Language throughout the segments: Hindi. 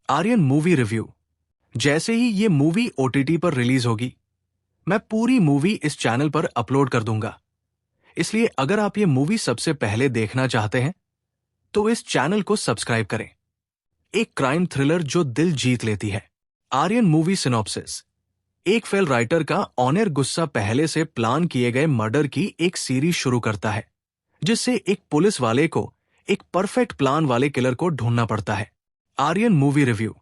Aryan movie review. जैसे ही ये मूवी ओटीटी पर रिलीज होगी, मैं पूरी मूवी इस चैनल पर अपलोड कर दूंगा। इसलिए अगर आप ये मूवी सबसे पहले देखना चाहते हैं तो इस चैनल को सब्सक्राइब करें। एक क्राइम थ्रिलर जो दिल जीत लेती है। Aryan movie synopsis. एक फेल राइटर का ऑनर गुस्सा पहले से प्लान किए गए मर्डर की एक सीरीज शुरू करता है, जिससे एक पुलिस वाले को एक परफेक्ट प्लान वाले किलर को ढूंढना पड़ता है। Aryan movie review.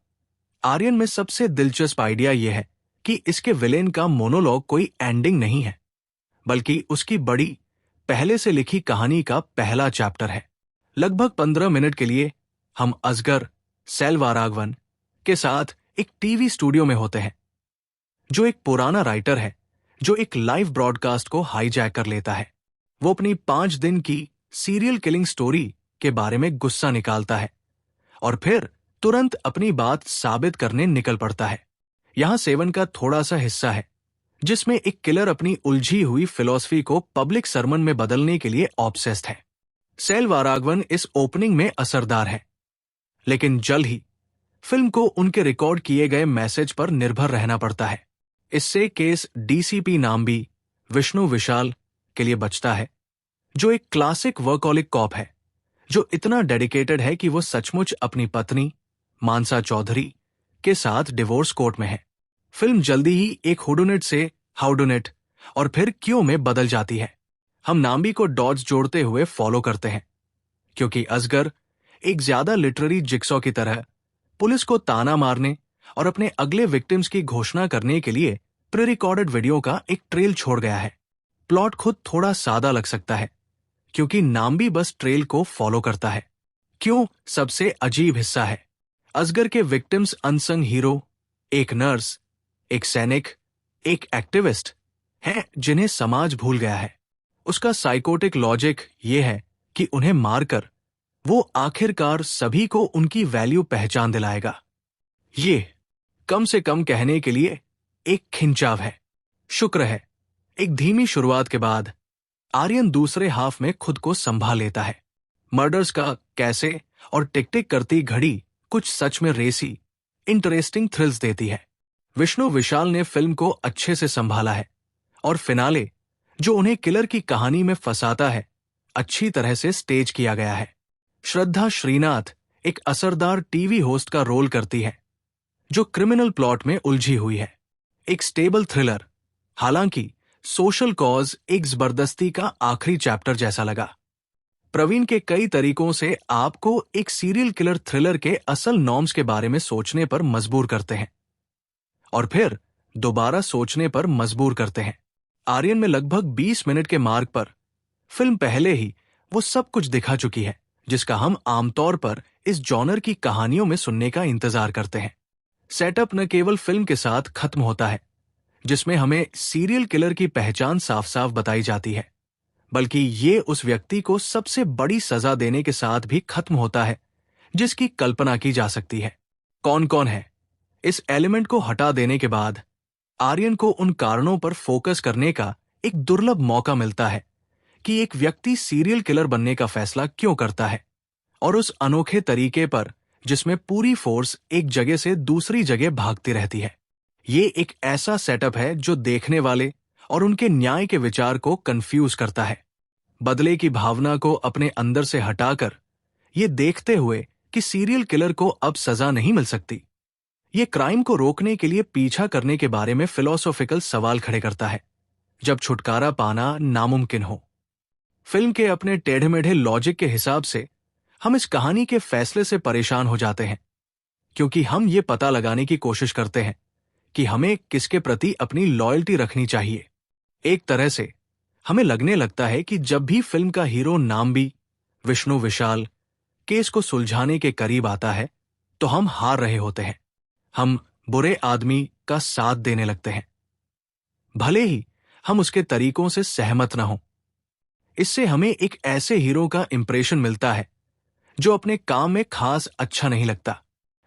आर्यन में सबसे दिलचस्प आइडिया यह है कि इसके विलेन का मोनोलॉग कोई एंडिंग नहीं है, बल्कि उसकी बड़ी पहले से लिखी कहानी का पहला चैप्टर है। लगभग 15 मिनट के लिए हम असगर सेल्वाराघवन के साथ एक टीवी स्टूडियो में होते हैं, जो एक पुराना राइटर है जो एक लाइव ब्रॉडकास्ट को हाईजैक कर लेता है। वो अपनी 5 दिन की सीरियल किलिंग स्टोरी के बारे में गुस्सा निकालता है और फिर तुरंत अपनी बात साबित करने निकल पड़ता है। यहां 7 का थोड़ा सा हिस्सा है जिसमें एक किलर अपनी उलझी हुई फिलॉसफी को पब्लिक सरमन में बदलने के लिए ऑब्सेस्ड है। सेल्वाराघवन इस ओपनिंग में असरदार है, लेकिन जल्द ही फिल्म को उनके रिकॉर्ड किए गए मैसेज पर निर्भर रहना पड़ता है। इससे केस डीसीपी नाम्बी विष्णु विशाल के लिए बचता है, जो एक क्लासिक वर्कहॉलिक कॉप है, जो इतना डेडिकेटेड है कि वो सचमुच अपनी पत्नी मानसा चौधरी के साथ डिवोर्स कोर्ट में है। फिल्म जल्दी ही एक हुडुनिट से हाउडुनिट और फिर क्यों में बदल जाती है। हम नाम्बी को डॉट्स जोड़ते हुए फॉलो करते हैं, क्योंकि असगर एक ज्यादा लिटरेरी जिक्सॉ की तरह पुलिस को ताना मारने और अपने अगले विक्टिम्स की घोषणा करने के लिए प्री रिकॉर्डेड वीडियो का एक ट्रेल छोड़ गया है। प्लॉट खुद थोड़ा सादा लग सकता है, क्योंकि नाम्बी बस ट्रेल को फॉलो करता है। क्यों सबसे अजीब हिस्सा है। असगर के विक्टिम्स अनसंग हीरो, एक नर्स, एक सैनिक, एक एक्टिविस्ट हैं जिन्हें समाज भूल गया है। उसका साइकोटिक लॉजिक यह है कि उन्हें मारकर वो आखिरकार सभी को उनकी वैल्यू पहचान दिलाएगा। ये कम से कम कहने के लिए एक खिंचाव है। शुक्र है, एक धीमी शुरुआत के बाद आर्यन दूसरे हाफ में खुद को संभाल लेता है। मर्डर्स का कैसे और टिक टिक करती घड़ी कुछ सच में रेसी, इंटरेस्टिंग थ्रिल्स देती है। विष्णु विशाल ने फिल्म को अच्छे से संभाला है और फिनाले, जो उन्हें किलर की कहानी में फंसाता है, अच्छी तरह से स्टेज किया गया है। श्रद्धा श्रीनाथ एक असरदार टीवी होस्ट का रोल करती है, जो क्रिमिनल प्लॉट में उलझी हुई है। एक स्टेबल थ्रिलर। हालांकि सोशल कॉज एक जबरदस्ती का आखिरी चैप्टर जैसा लगा। प्रवीण के कई तरीकों से आपको एक सीरियल किलर थ्रिलर के असल नॉर्म्स के बारे में सोचने पर मजबूर करते हैं और फिर दोबारा सोचने पर मजबूर करते हैं। आर्यन में लगभग 20 मिनट के मार्क पर फिल्म पहले ही वो सब कुछ दिखा चुकी है जिसका हम आमतौर पर इस जॉनर की कहानियों में सुनने का इंतजार करते हैं। सेटअप न केवल फिल्म के साथ खत्म होता है, जिसमें हमें सीरियल किलर की पहचान साफ साफ बताई जाती है, बल्कि ये उस व्यक्ति को सबसे बड़ी सजा देने के साथ भी खत्म होता है जिसकी कल्पना की जा सकती है। कौन कौन है। इस एलिमेंट को हटा देने के बाद आर्यन को उन कारणों पर फोकस करने का एक दुर्लभ मौका मिलता है कि एक व्यक्ति सीरियल किलर बनने का फैसला क्यों करता है, और उस अनोखे तरीके पर जिसमें पूरी फोर्स एक जगह से दूसरी जगह भागती रहती है। ये एक ऐसा सेटअप है जो देखने वाले और उनके न्याय के विचार को कंफ्यूज करता है। बदले की भावना को अपने अंदर से हटाकर ये देखते हुए कि सीरियल किलर को अब सजा नहीं मिल सकती, ये क्राइम को रोकने के लिए पीछा करने के बारे में फिलोसॉफिकल सवाल खड़े करता है, जब छुटकारा पाना नामुमकिन हो। फिल्म के अपने टेढ़े मेढ़े लॉजिक के हिसाब से हम इस कहानी के फैसले से परेशान हो जाते हैं, क्योंकि हम ये पता लगाने की कोशिश करते हैं कि हमें किसके प्रति अपनी लॉयल्टी रखनी चाहिए। एक तरह से हमें लगने लगता है कि जब भी फिल्म का हीरो नाम्बी विष्णु विशाल केस को सुलझाने के करीब आता है तो हम हार रहे होते हैं। हम बुरे आदमी का साथ देने लगते हैं, भले ही हम उसके तरीकों से सहमत न हों। इससे हमें एक ऐसे हीरो का इंप्रेशन मिलता है जो अपने काम में खास अच्छा नहीं लगता।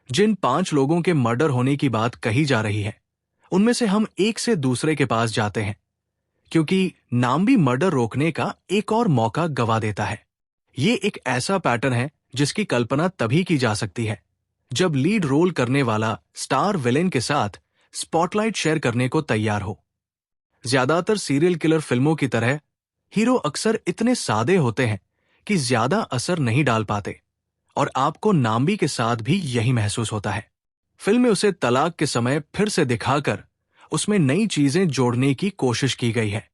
जिन 5 लोगों के मर्डर होने की बात कही जा रही है, उनमें से हम एक से दूसरे के पास जाते हैं, क्योंकि नाम्बी मर्डर रोकने का एक और मौका गवा देता है। ये एक ऐसा पैटर्न है जिसकी कल्पना तभी की जा सकती है जब लीड रोल करने वाला स्टार विलेन के साथ स्पॉटलाइट शेयर करने को तैयार हो। ज्यादातर सीरियल किलर फिल्मों की तरह हीरो अक्सर इतने सादे होते हैं कि ज्यादा असर नहीं डाल पाते, और आपको नाम्बी के साथ भी यही महसूस होता है। फिल्म में उसे तलाक के समय फिर से दिखाकर उसमें नई चीजें जोड़ने की कोशिश की गई है।